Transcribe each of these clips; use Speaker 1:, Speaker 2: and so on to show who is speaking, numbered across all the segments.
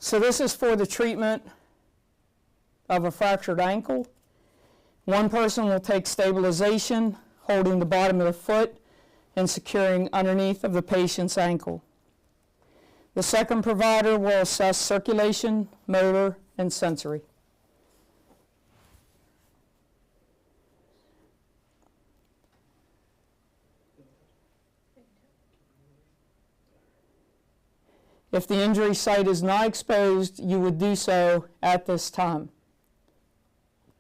Speaker 1: So this is for the treatment of a fractured ankle. One person will take stabilization, holding the bottom of the foot and securing underneath of the patient's ankle. The second provider will assess circulation, motor, and sensory. If the injury site is not exposed, you would do so at this time.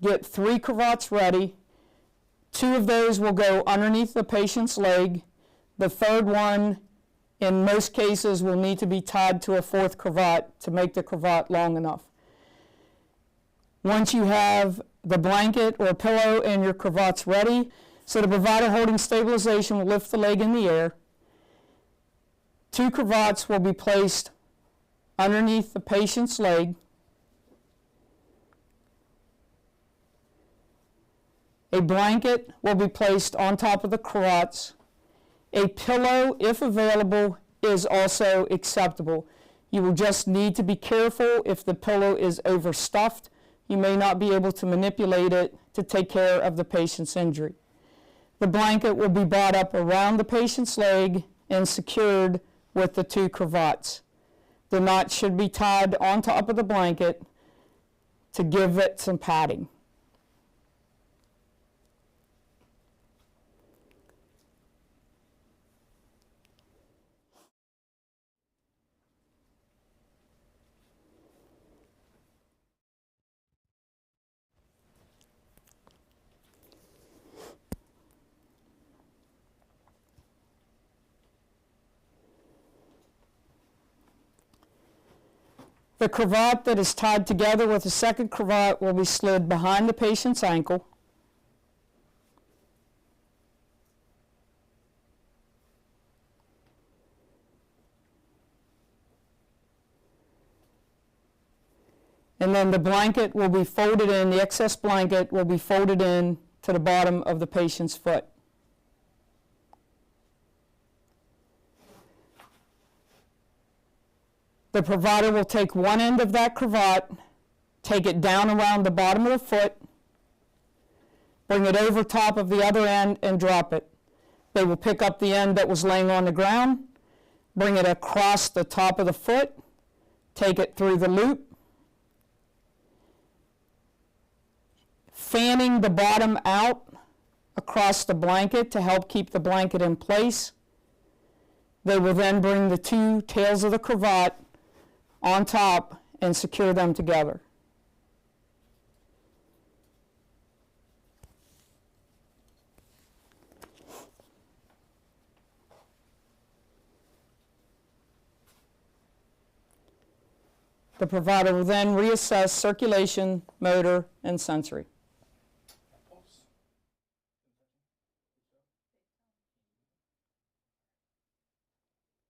Speaker 1: Get 3 cravats ready. 2 of those will go underneath the patient's leg. The third one, in most cases, will need to be tied to a 4th cravat to make the cravat long enough. Once you have the blanket or pillow and your cravats ready, so the provider holding stabilization will lift the leg in the air. 2 cravats will be placed underneath the patient's leg. A blanket will be placed on top of the cravats. A pillow, if available, is also acceptable. You will just need to be careful if the pillow is overstuffed. You may not be able to manipulate it to take care of the patient's injury. The blanket will be brought up around the patient's leg and secured with the 2 cravats. The knot should be tied on top of the blanket to give it some padding. The cravat that is tied together with the second cravat will be slid behind the patient's ankle. And then the blanket will be folded in, the excess blanket will be folded in to the bottom of the patient's foot. The provider will take one end of that cravat, take it down around the bottom of the foot, bring it over top of the other end and drop it. They will pick up the end that was laying on the ground, bring it across the top of the foot, take it through the loop, fanning the bottom out across the blanket to help keep the blanket in place. They will then bring the 2 tails of the cravat on top and secure them together. The provider will then reassess circulation, motor, and sensory.